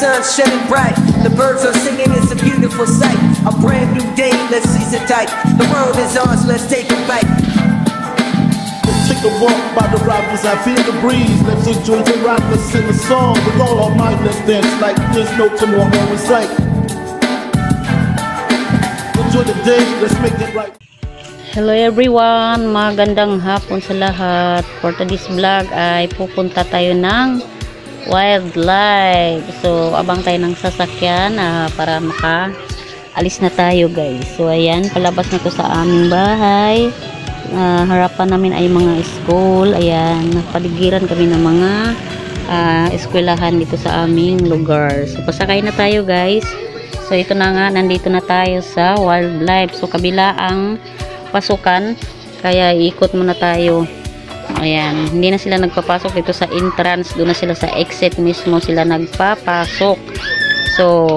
sun's shining bright. The birds are singing, it's a beautiful sight. A brand new day, let's seize it tight. The world is ours, let's take a bite. Let's take a walk by the rapids, I feel the breeze. Let's enjoy the ride, let's sing a song. With all our might, let's dance like there's no tomorrow. It's like enjoy the day, let's make it right. Hello everyone, magandang hapon sa lahat. For today's vlog ay pupunta tayo ng wildlife. So abang tayo ng sasakyan para maka-alis na tayo guys. So ayan, palabas na to sa aming bahay. Harapan namin ay mga school. Ayan, napaligiran kami ng mga eskwelahan dito sa aming lugar. So pasakay na tayo guys. So ito na nga, nandito na tayo sa wildlife. So kabila ang pasukan, kaya ikot muna tayo. Ayan, hindi na sila nagpapasok dito sa entrance, doon na sila sa exit mismo sila nagpapasok. So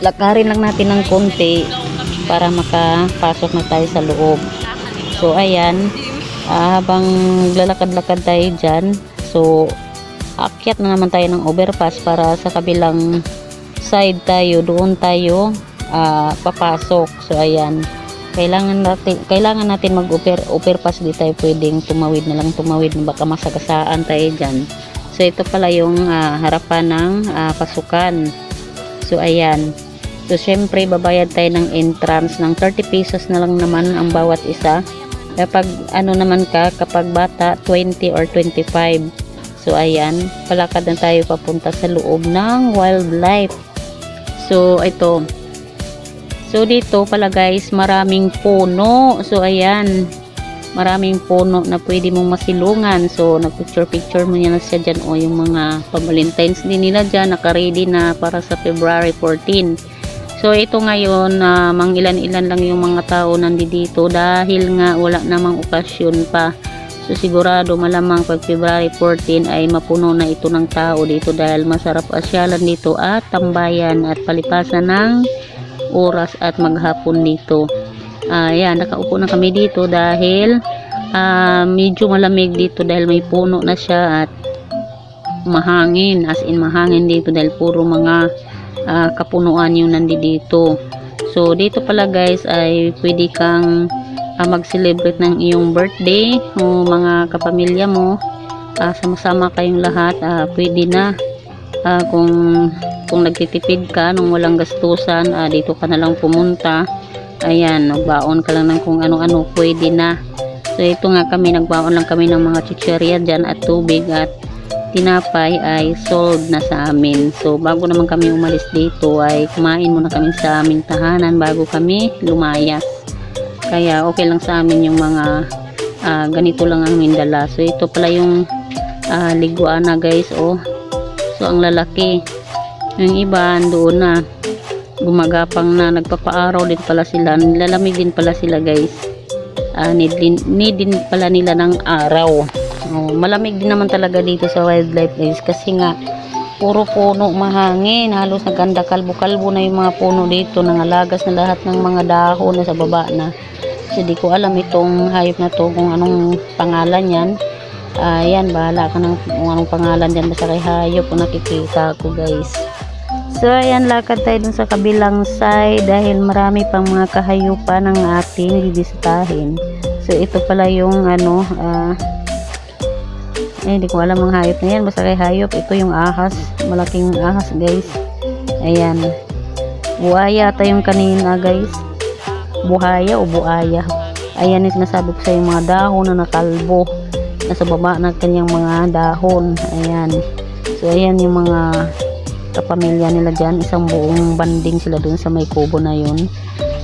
lakarin lang natin ng konti para makapasok na tayo sa loob. So ayan, habang lalakad-lakad tayo dyan, so akyat na naman tayo ng overpass para sa kabilang side tayo, doon tayo papasok. So ayan, kailangan natin mag-overpass, di tayo pwedeng tumawid na lang tumawid, baka masagasaan tayo dyan. So ito pala yung harapan ng pasukan. So ayan, so syempre babayad tayo ng entrance ng 30 pesos na lang naman ang bawat isa. Kapag ano naman kapag bata 20 or 25. So ayan, palakad na tayo papunta sa loob ng wildlife. So ito, so dito pala guys, maraming puno. So ayan, maraming puno na pwede mong masilungan. So nagpicture mo na siya dyan. O yung mga pa-Valentine's din nila dyan, naka-ready na para sa February 14. So ito ngayon, mangilan-ilan lang yung mga tao nandito dahil nga wala namang okasyon pa. So sigurado malamang pag February 14 ay mapuno na ito ng tao dito dahil masarap asyalan dito at tambayan at palipasan ng oras at maghapon dito. Ayan, nakaupo na kami dito dahil medyo malamig dito dahil may puno na siya at mahangin, as in mahangin dito dahil puro mga kapunuan yung nandito. So dito pala guys ay pwede kang mag-celebrate ng iyong birthday o mga kapamilya mo, sama-sama kayong lahat. Pwede na kung nagtitipid ka nung walang gastusan, dito ka na lang pumunta. Ayan, nagbaon ka lang ng kung ano-ano, pwede na. So ito nga kami, nagbaon lang kami ng mga chichirya dyan at tubig at tinapay ay sold na sa amin. So bago naman kami umalis dito ay kumain muna kami sa aming tahanan bago kami lumayas. Kaya okay lang sa amin yung mga ganito lang ang mindala. So ito pala yung liguan na guys. So ang lalaki, yung iba doon na gumagapang na, nagpapaaraw din pala sila, nilalamig din pala sila guys. Need din pala nila ng araw. Malamig din naman talaga dito sa wildlife guys kasi nga puro puno, mahangin, halos naganda, kalbo-kalbo na yung mga puno dito, nangalagas na lahat ng mga dahon na sa baba na. So di ko alam itong hayop na to kung anong pangalan yan. Yan, bahala ka ng kung anong pangalan dyan basta kay hayop kung nakikita ko guys. So ayan, lakad tayo dun sa kabilang side dahil marami pang mga kahayupan ng ating bibisitahin. So ito pala yung ano, hindi ko alam ang hayop na yan, basta kay hayop. Ito yung ahas, malaking ahas guys. Ayan, buhaya tayong kanina guys, buhaya o buaya. Ayan, sinasabi ko sa yung mga dahon na nakalbo nasa baba ng kanyang mga dahon. Ayan, so ayan yung mga kapamilya nila dyan, isang buong banding sila dun sa may kubo na yun.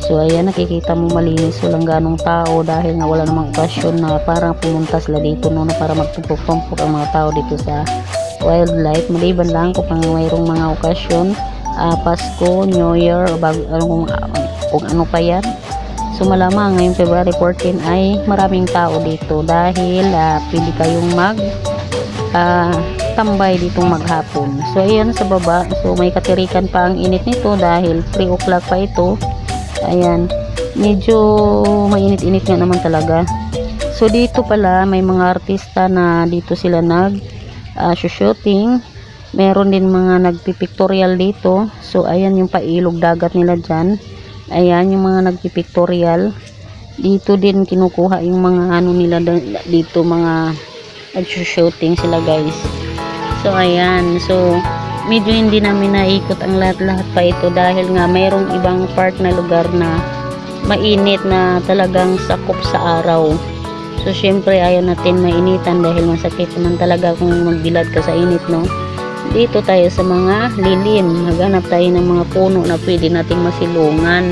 So ayan, nakikita mo malinis, walang ganong tao dahil nga wala namang okasyon na parang pumunta sila dito na para magtumpok-tumpok ang mga tao dito sa wildlife. Maliban lang kung mayroong mga okasyon, Pasko, New Year o kung ano pa yan. So malamang ngayong February 14 ay maraming tao dito dahil pwede kayong tambay ditong maghapon. So ayan sa baba, so may katirikan pa ang init nito dahil 3 o'clock pa ito. Ayan, medyo mainit-init nga naman talaga. So dito pala may mga artista na dito sila shooting. Meron din mga nagpipictorial dito. So ayan yung pailog dagat nila dyan. Ayan yung mga nagpipictorial. Dito din kinukuha yung mga ano nila dito, mga nag-shooting sila guys. So ayan, so medyo hindi namin naikot ang lahat-lahat pa ito dahil nga mayroong ibang part na lugar na mainit na talagang sakop sa araw. So syempre ayaw natin mainitan dahil masakit naman talaga kung magbilad ka sa init, no. Dito tayo sa mga lilim, maghanap tayo ng mga puno na pwede nating masilungan.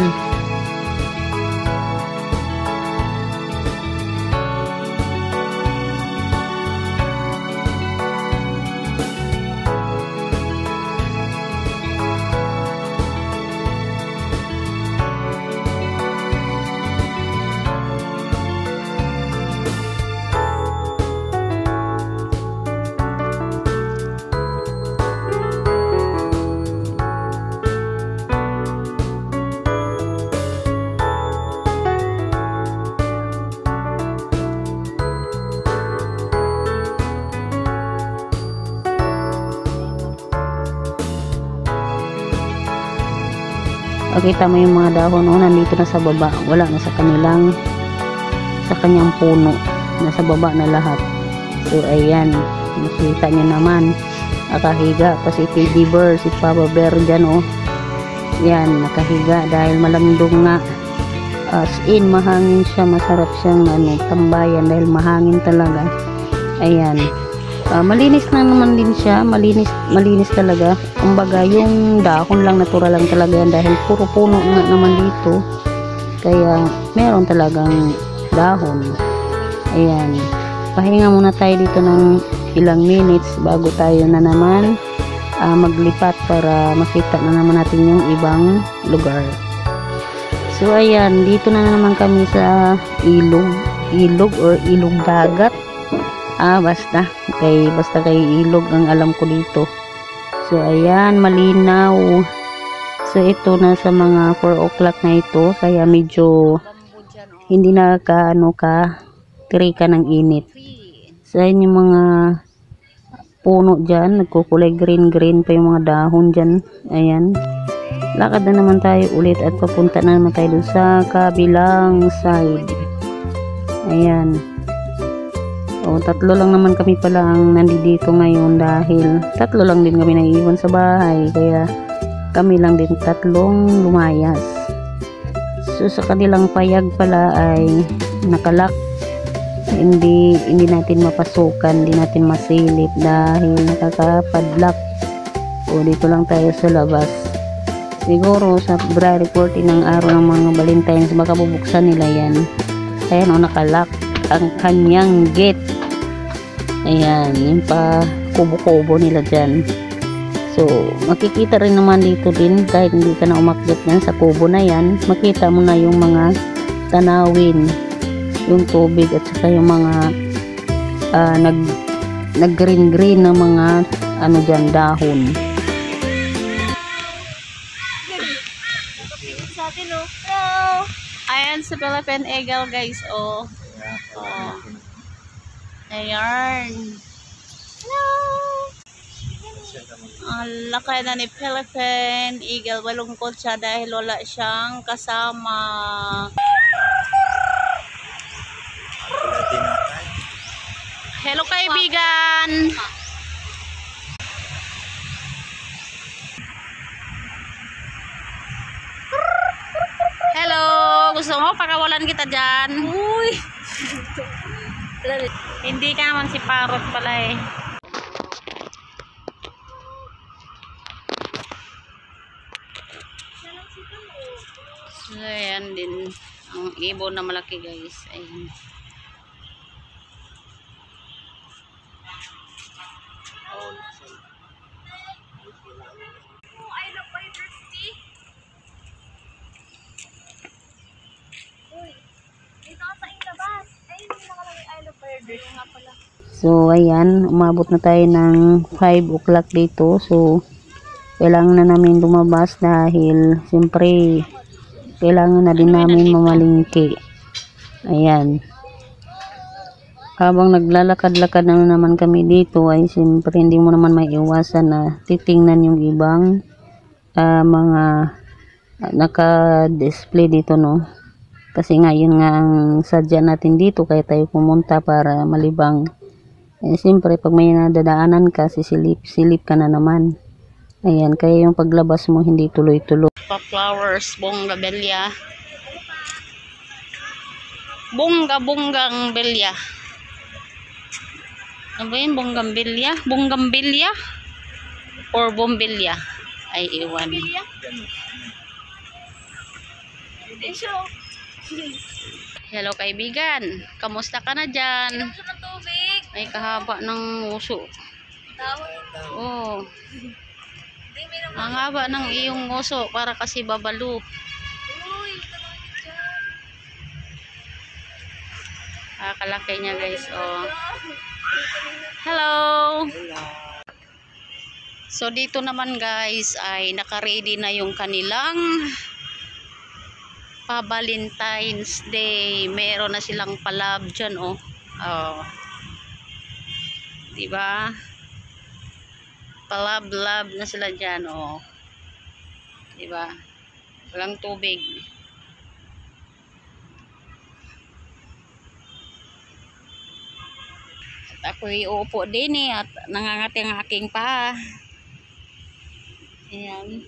Kita mo yung mga dahon, nandito na sa baba, wala na sa kanyang puno, nasa baba na lahat. So ayan, nakita nyo naman, nakahiga pa si Teddy Bear, si Papa Bear dyan, yan, nakahiga dahil malamdong nga, as in mahangin siya, masarap siyang tambayan dahil mahangin talaga. Ayan, malinis na naman din siya, malinis talaga. Kumbaga yung dahon lang, natural lang talaga yan dahil puro puno nga naman dito, kaya meron talagang dahon. Ayan, pahinga muna tayo dito ng ilang minutes bago tayo na naman maglipat para makita na naman natin yung ibang lugar. So ayan, dito na naman kami sa ilog or ilog dagat. Basta kay ilog ang alam ko dito. So ayan, malinaw. So ito na sa mga 4 o'clock na ito, kaya medyo hindi na trika ng init. So ayan yung mga puno dyan, nagkukulay green pa yung mga dahon dyan. Ayan, lakad na naman tayo ulit at papunta na naman tayo dun sa kabilang side. Ayan, tatlo lang naman kami pala ang nandito ngayon dahil tatlo lang din kami naiiwan sa bahay, kaya kami lang din tatlong lumayas. So sa kanilang payag pala ay nakalak, hindi natin mapasukan, hindi natin masilip dahil nakakapadlock. O dito lang tayo sa labas. Siguro sa February 14 ng araw ng mga Valentines, baka bubuksan nila yan. Ayan, nakalak ang kanyang gate. Ayan, yung pa kubo-kubo nila dyan. So makikita rin naman dito din, kahit hindi ka na umakyat yan sa kubo na yan, makita mo na yung mga tanawin, yung tubig at saka yung mga nag green na mga dyan, dahon. Hello! Ayan sa Philippine Eagle guys, ayan. Hello! Ang laki na ni Philippine Eagle. Malungkot siya dahil wala siyang kasama. Hello kaibigan! Hello! Gusto mo pakawalan kita dyan? Uy! Hindi ka naman si Parrot pala eh. So ayan din ang ibon na malaki guys. Ayan. So ayan, umabot na tayo ng 5 o'clock dito. So kailangan na namin lumabas dahil siyempre kailangan na din namin mamalingki. Ayan, Habang naglalakad-lakad na naman kami dito ay siyempre hindi mo naman maiiwasan na titingnan yung ibang mga naka-display dito, no? Kasi nga yun nga ang sadya natin dito kaya tayo pumunta para malibang. Siyempre pag may nadadaanan ka, silip ka na naman. Ayan, kaya yung paglabas mo hindi tuloy-tuloy. Pa-flowers, bonggabilya. Bonggang belya. Ano ba yun? Bonggambilya? Bonggambilya? Or bombilya? Ay, iwan. Hello kaibigan. Kamusta ka na dyan? Ay, kahaba ng uso. Oh. Ang haba ng iyong uso para kasi babalo. Kalaki niya guys. Oh. Hello. So dito naman guys ay naka-ready na yung kanilang pa-Valentine's Day. Meron na silang palab dyan, oh. Oh. Diba? Palab-lab na sila dyan, oh. Diba? Walang tubig. At ako'y uupo din at nangangati ang aking paa. Ayan.